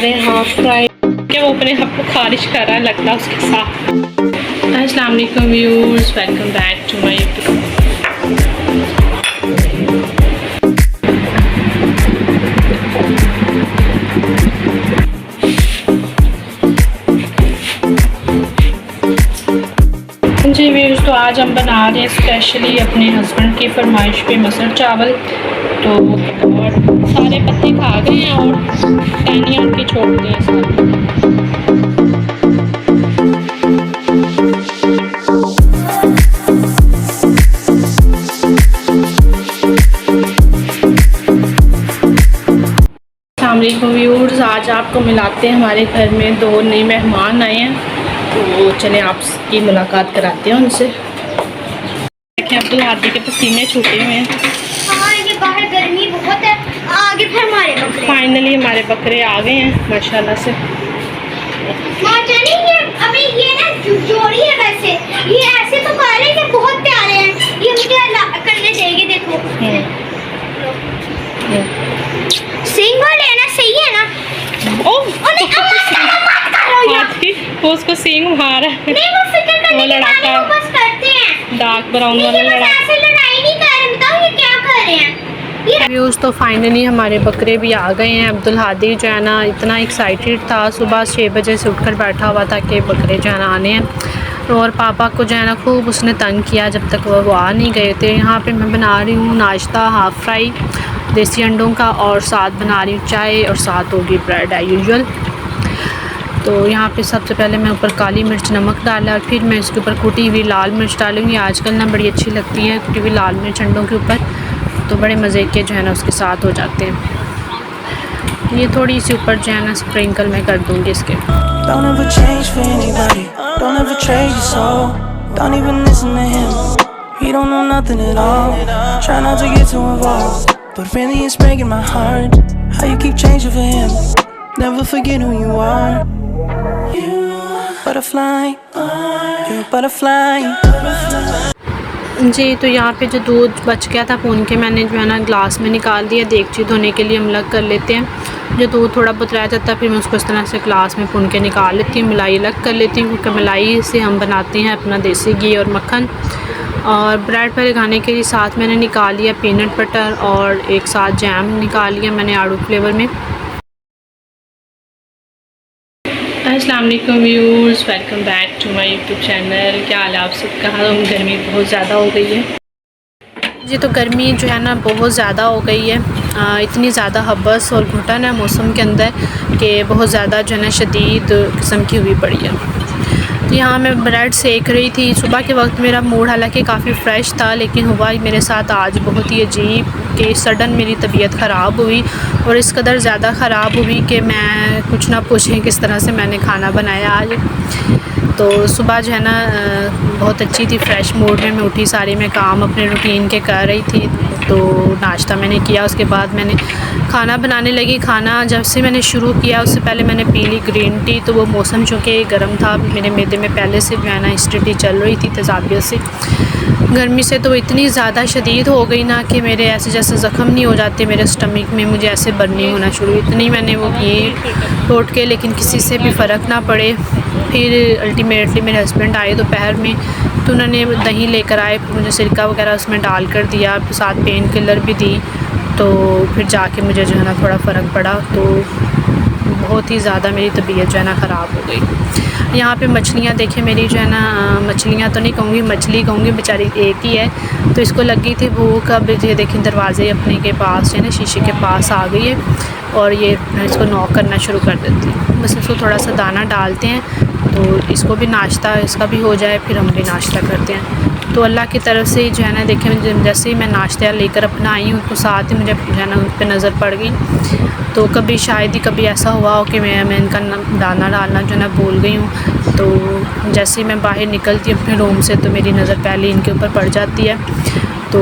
रहे हैं half fry कि वो अपने आप को खारिज कर रहा है लगता है उसके साथ। अस्सलाम वालेकुम viewers, welcome back to my YouTube. जी व्यूअर्स, तो आज हम बना रहे हैं स्पेशली अपने हस्बैंड की फरमाइश पे मसूर चावल। तो और सारे पत्ते खा गए हैं और टहनियाँ उनकी छोड़ दी हैं सारी। व्यूअर्स, आज आपको मिलाते हैं, हमारे घर में 2 नए मेहमान आए हैं, तो चले आपकी मुलाकात कराते हैं उनसे। देखिए अब्दुल हादी के पसीने छूटे हुए हैं। हाँ, ये बाहर गर्मी बहुत है। आगे फिर हमारे बकरे, फाइनली हमारे बकरे आ गए हैं माशाल्लाह से। ये अभी ये ना जोड़ी है, वैसे ये ऐसे तो काले हैं, बहुत प्यारे हैं। ये मुझे करने देंगे, देखो सिंग वाले है ना, सही है ना। वो उसको सींग मारा है। नहीं, वो फिक्र करने वो लड़ाका वो बस करते हैं। डार्क ब्राउन वाला लड़ाका। ऐसे लड़ाई नहीं कर रहे, बताओ ये क्या कर रहे हैं। व्यूज़ तो फाइनली हमारे बकरे भी आ गए हैं। अब्दुल हादी जो है ना इतना एक्साइटेड था, सुबह 6 बजे से उठकर बैठा हुआ था कि बकरे जो है ना आने हैं, और पापा को जो है ना खूब उसने तंग किया जब तक वो आ नहीं गए थे। यहाँ पे मैं बना रही हूँ नाश्ता, हाफ़ फ्राई देसी अंडों का, और साथ बना रही हूँ चाय, और साथ होगी ब्रेड एज यूजुअल। तो यहाँ पे सबसे पहले मैं ऊपर काली मिर्च नमक डाला, और फिर मैं इसके ऊपर कुटी हुई लाल मिर्च डालूँगी। आजकल ना बड़ी अच्छी लगती है कुटी हुई लाल मिर्च अंडों के ऊपर, तो बड़े मज़े के जो है ना उसके साथ हो जाते हैं। ये थोड़ी सी ऊपर जो है ना स्प्रिंकल मैं कर दूँगी इसके। जी, तो यहाँ पे जो दूध बच गया था पून के मैंने जो है ना ग्लास में निकाल दिया। देगची धोने के लिए हम अलग कर लेते हैं। जो दूध थोड़ा बहुत रह जाता है फिर मैं उसको इस तरह से ग्लास में पून के निकाल लेती हूँ। मलाई अलग कर लेती हूँ, क्योंकि मलाई से हम बनाते हैं अपना देसी घी और मक्खन। और ब्रेड पर लगाने के लिए साथ मैंने निकाल लिया पीनट बटर, और एक साथ जैम निकाल लिया मैंने आड़ू फ्लेवर में। अस्सलाम वालेकुम viewers, welcome back to my YouTube channel. क्या हाल है आप सबका? गर्मी बहुत ज़्यादा हो गई है जी। तो गर्मी जो है ना बहुत ज़्यादा हो गई है। इतनी ज़्यादा हब्बस और घुटन है मौसम के अंदर कि बहुत ज़्यादा जो है ना शदीद किस्म की हुई पड़ी है। तो यहाँ मैं ब्रेड सेक रही थी। सुबह के वक्त मेरा मूड हालांकि काफ़ी फ़्रेश था, लेकिन हुआ मेरे साथ आज बहुत ही अजीब कि सडन मेरी तबीयत ख़राब हुई, और इस कदर ज़्यादा ख़राब हुई कि मैं कुछ ना पूछें किस तरह से मैंने खाना बनाया आज। तो सुबह जो है ना बहुत अच्छी थी, फ़्रेश मूड में मैं उठी, सारी मैं काम अपने रूटीन के कर रही थी। तो नाश्ता मैंने किया, उसके बाद मैंने खाना बनाने लगी। खाना जब से मैंने शुरू किया उससे पहले मैंने पी ली ग्रीन टी। तो वो मौसम चूँकि गर्म था, मेरे मैदे में पहले से जो है ना एसिडिटी चल रही थी तेज़ाबियत से, गर्मी से। तो इतनी ज़्यादा शदीद हो गई ना कि मेरे ऐसे जैसे ज़ख़म नहीं हो जाते मेरे स्टमक में, मुझे ऐसे बर्निंग होना शुरू। इतनी मैंने वो किए तोड़ के, लेकिन किसी से भी फ़र्क ना पड़े। फिर अल्टीमेटली मेरे हस्बैंड आए दोपहर में, तो उन्होंने दही लेकर आए, मुझे सिरका वगैरह उसमें डाल कर दिया, साथ पेन किलर भी दी। तो फिर जाके मुझे जो है ना थोड़ा फ़र्क पड़ा। तो बहुत ही ज़्यादा मेरी तबीयत जो है ना ख़राब हो गई। यहाँ पे मछलियाँ देखिए मेरी जो है ना, मछलियाँ तो नहीं कहूँगी, मछली कहूँगी, बेचारी एक ही है। तो इसको लगी थी भूख। अब ये देखिए दरवाज़े अपने के पास जो है ना शीशे के पास आ गई है, और ये इसको नॉक करना शुरू कर देती है। बस इसको थोड़ा सा दाना डालते हैं तो इसको भी नाश्ता इसका भी हो जाए, फिर हम भी नाश्ता करते हैं। तो अल्लाह की तरफ से जो है ना देखें, जैसे ही मैं नाश्ता लेकर अपना आई हूँ तो साथ ही मुझे जो है ना उस पर नज़र पड़ गई। तो कभी शायद ही कभी ऐसा हुआ हो कि मैं इनका दाना डालना जो है ना भूल गई हूँ। तो जैसे ही मैं बाहर निकलती हूँ अपने रूम से तो मेरी नज़र पहले इनके ऊपर पड़ जाती है। तो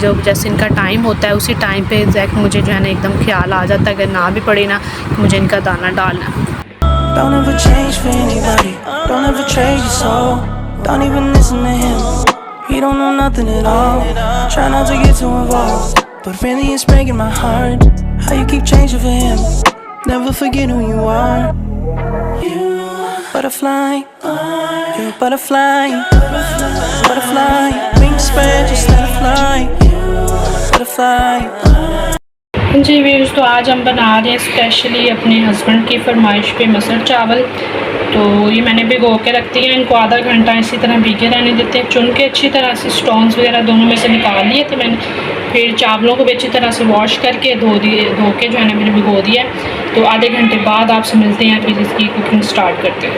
जब जैसे इनका टाइम होता है उसी टाइम पे एग्जैक्ट मुझे जो है ना एकदम ख्याल आ जाता है, अगर ना भी पड़े ना मुझे इनका दाना डालना। Don't ever change for anybody. Don't ever trade your soul. Don't even listen to him. He don't know nothing at all. Try not to get too involved, but really it's breaking my heart. How you keep changing for him? Never forget who you are. You butterfly, you're a butterfly, butterfly. Wings spread, just let it fly. Butterfly. जी views, तो आज हम बना रहे हैं specially अपने husband की फरमाइश पे मसर चावल। तो ये मैंने भिगो के रख दिए हैं, इनको आधा घंटा इसी तरह भीगे रहने देते हैं। चुन के अच्छी तरह से स्टोन्स वगैरह दोनों में से निकाल लिए थे मैंने। फिर चावलों को भी अच्छी तरह से वॉश करके धो के जो है ना मैंने भिगो दिया। तो आधे घंटे बाद आपसे मिलते हैं, फिर इसकी कुकिंग स्टार्ट करते हैं।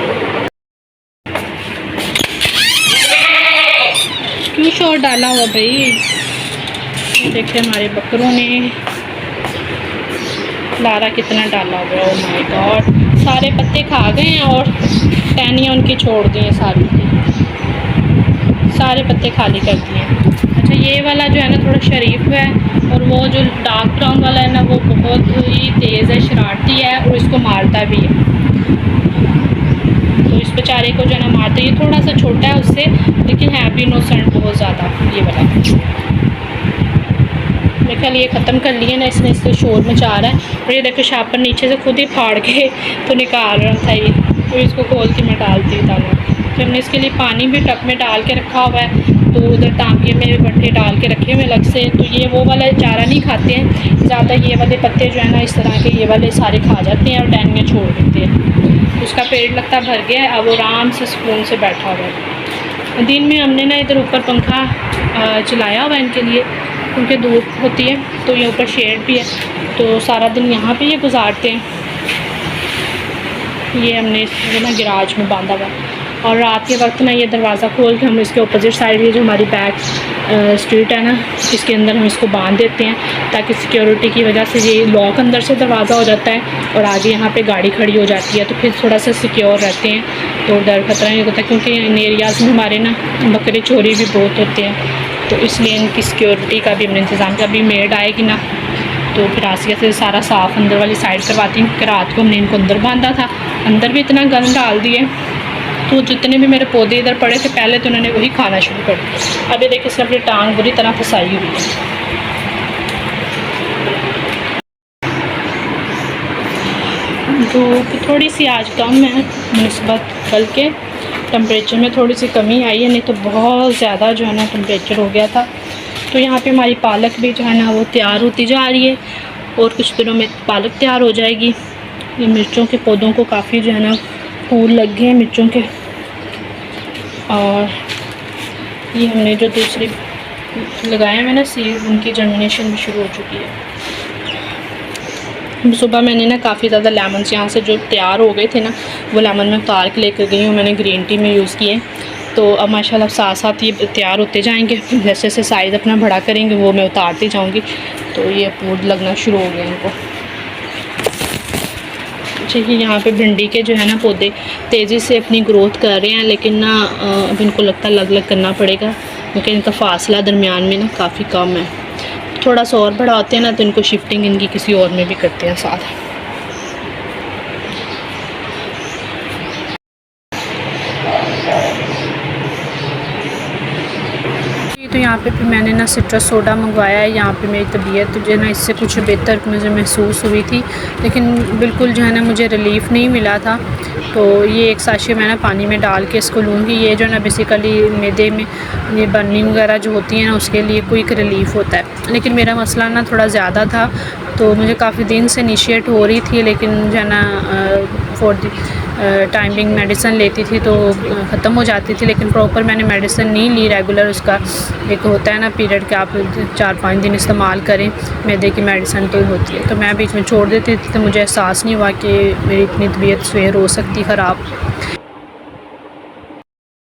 क्यों शोर डाला हुआ भाई? देखिए हमारे बकरों ने लारा कितना डाला हुआ है। ओह माय गॉड, सारे पत्ते खा गए हैं और टहनियाँ उनकी छोड़ दी हैं, सारे पत्ते खाली कर दिए हैं। अच्छा, ये वाला जो है ना थोड़ा शरीफ है, और वो जो डार्क ब्राउन वाला है ना वो बहुत ही तेज़ है, शरारती है और इसको मारता भी है। तो इस बेचारे को जो है ना मारते, ये थोड़ा सा छोटा है उससे, लेकिन है भी इनोसेंट बहुत ज़्यादा ये वाला। मेरे ख्याल ये ख़त्म कर लिए ना इसने, इससे शोर मचा रहा है। और ये देखो शार्पन नीचे से खुद ही फाड़ के तो निकाल रहा था ये, तो इसको खोल के मैं डालती था ना। तो हमने इसके लिए पानी भी टब में डाल के रखा हुआ है, तो उधर टांके में बट्टे डाल के रखे हुए अलग से। तो ये वो वाला चारा नहीं खाते हैं ज़्यादा, ये वाले पत्ते जो है ना इस तरह के ये वाले सारे खा जाते हैं और टहनियाँ छोड़ देते हैं। उसका पेट लगता भर गया है, अब आराम से सुकून से बैठा हुआ है। दिन में हमने ना इधर ऊपर पंखा चलाया हुआ है इनके लिए, क्योंकि धूप होती है, तो ये ऊपर शेड भी है, तो सारा दिन यहाँ पे ये गुजारते हैं। ये हमने इसको ना गिराज में बांधा हुआ, और रात के वक्त ना ये दरवाज़ा खोल के हम इसके अपोजिट साइड, ये जो हमारी बैक स्ट्रीट है ना, इसके अंदर हम इसको बांध देते हैं, ताकि सिक्योरिटी की वजह से ये लॉक अंदर से दरवाज़ा हो जाता है और आगे यहाँ पे गाड़ी खड़ी हो जाती है, तो फिर थोड़ा सा सिक्योर रहते हैं, तो डर खतरा नहीं होता। क्योंकि इन एरियाज़ में हमारे ना बकरे चोरी भी बहुत होते हैं, तो इसलिए इनकी सिक्योरिटी का भी हमने इंतज़ाम किया। अभी मेड आएगी ना, तो फिर आसिया से सारा साफ़ अंदर वाली साइड करवाती हूँ, क्योंकि रात को हमने इनको अंदर बांधा था, अंदर भी इतना गंद डाल दिए, तो जितने भी मेरे पौधे इधर पड़े थे पहले, तो उन्होंने वही खाना शुरू कर दिया। अभी देखिए इसने अपनी टांग बुरी तरह फंसाई हुई है। धूप थोड़ी सी आज कम है निस्बत कल के, टेम्परेचर में थोड़ी सी कमी आई है, नहीं तो बहुत ज़्यादा जो है ना टेम्परेचर हो गया था। तो यहाँ पे हमारी पालक भी जो है ना वो तैयार होती जा रही है, और कुछ दिनों में पालक तैयार हो जाएगी। ये मिर्चों के पौधों को काफ़ी जो है ना फूल लग गए हैं मिर्चों के, और ये हमने जो दूसरी लगाए हैं ना सीड, उनकी जर्मिनेशन भी शुरू हो चुकी है। सुबह मैंने ना काफ़ी ज़्यादा लेमन्स यहाँ से जो तैयार हो गए थे ना, वो लेमन मैं उतार के लेकर गई हूँ, मैंने ग्रीन टी में यूज़ किए। तो अब माशाल्लाह साथ साथ ये तैयार होते जाएंगे, जैसे जैसे साइज़ अपना बड़ा करेंगे वो मैं उतारती जाऊँगी। तो ये फूल लगना शुरू हो गए इनको। देखिए यहाँ पे भिंडी के जो है ना पौधे तेज़ी से अपनी ग्रोथ कर रहे हैं, लेकिन ना अब इनको लगता है अलग करना पड़ेगा, क्योंकि इनका फासला दरमियान में ना काफ़ी कम है। थोड़ा सा और बड़ा होते हैं ना, तो इनको शिफ्टिंग इनकी किसी और में भी करते हैं साथ। तो यहाँ पे फिर मैंने ना सिट्रस सोडा मंगवाया है। यहाँ पे मेरी तबीयत जो है ना इससे कुछ बेहतर मुझे महसूस हुई थी, लेकिन बिल्कुल जो है ना मुझे रिलीफ़ नहीं मिला था। तो ये एक साशे मैं ना पानी में डाल के इसको लूँगी। ये जो है ना बेसिकली मैदे में ये बर्निंग वगैरह जो होती है ना उसके लिए क्विक रिलीफ़ होता है। लेकिन मेरा मसला ना थोड़ा ज़्यादा था, तो मुझे काफ़ी दिन से इनिशिएट हो रही थी, लेकिन जो है ना फॉर द टाइमिंग मेडिसिन लेती थी तो ख़त्म हो जाती थी, लेकिन प्रॉपर मैंने मेडिसिन नहीं ली रेगुलर। उसका एक होता है ना पीरियड कि आप 4-5 दिन इस्तेमाल करें मैदे की मेडिसिन, तो होती है। तो मैं बीच में छोड़ देती थी, तो मुझे एहसास नहीं हुआ कि मेरी इतनी तबीयत सवेर हो सकती ख़राब।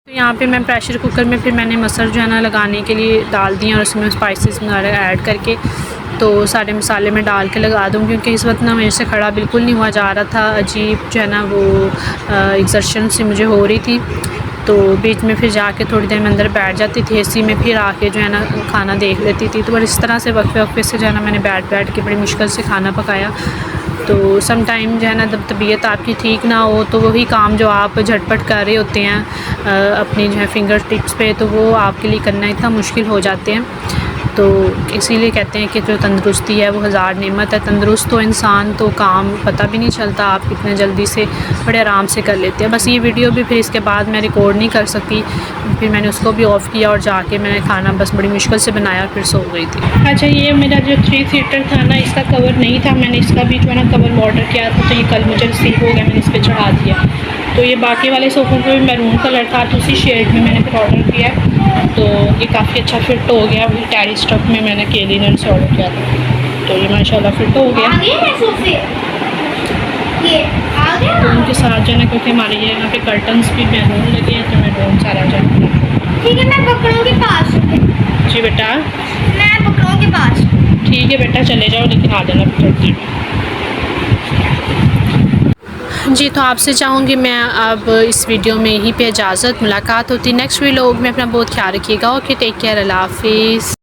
तो यहाँ पे मैं प्रेशर कुकर में फिर मैंने मसर जो है ना लगाने के लिए डाल दिए, और उसमें स्पाइसेस वगैरह ऐड करके तो सारे मसाले में डाल के लगा दूँ, क्योंकि इस वक्त ना मेरे से खड़ा बिल्कुल नहीं हुआ जा रहा था। अजीब जो है ना वो एक्सर्शन सी मुझे हो रही थी, तो बीच में फिर जाके थोड़ी देर में अंदर बैठ जाती थी एसी में, फिर आके जो है ना खाना देख लेती थी। तो बस इस तरह से वक्फे से जो है ना मैंने बैठ के बड़ी मुश्किल से खाना पकाया। तो सम टाइम जो है ना जब तबीयत आपकी ठीक ना हो, तो वही काम जो आप झटपट कर रहे होते हैं अपनी जो है फिंगर टिप्स पे, तो वो आपके लिए करना इतना मुश्किल हो जाते हैं। तो इसीलिए कहते हैं कि जो तंदुरुस्ती है वो हज़ार नेमत है। तंदुरुस्त तो इंसान तो काम पता भी नहीं चलता, आप कितने जल्दी से बड़े आराम से कर लेते हैं। बस ये वीडियो भी फिर इसके बाद मैं रिकॉर्ड नहीं कर सकी, फिर मैंने उसको भी ऑफ़ किया और जाके मैंने खाना बस बड़ी मुश्किल से बनाया, फिर सो गई थी। अच्छा, ये मेरा जो 3 सीटर था ना, इसका कवर नहीं था, मैंने इसका भी जो है ना कवर ऑर्डर किया था, तो ये कल मुझे रिसीव हो गया, मैंने इस पर चढ़ा दिया। तो ये बाकी वाले सोफ़ों पे भी मैरून कलर था, तो उसी शेड में मैंने फिर ऑर्डर किया, तो ये काफ़ी अच्छा फिट हो गया। टैरी स्टफ में मैंने केलिनर से ऑर्डर किया था, तो ये माशाल्लाह फिट हो गया। आगे है सोफे, ये आगे तो उनके साथ जो है ना, क्योंकि हमारे ये यहाँ पे कर्टन्स भी मैरून लगे हैं, तो मैरून सारा जो है। ठीक है, मैं बकरों के पास हूँ। जी बेटा, मैं बकरों के पास हूँ। ठीक है बेटा, चले जाओ, लेकिन आ जाना थोड़ी। जी, तो आपसे चाहूँगी मैं अब इस वीडियो में यहीं पे इजाज़त। मुलाकात होती नेक्स्ट व्लॉग में। अपना बहुत ख्याल रखिएगा। ओके, टेक केयर, अल्लाह हाफिज़।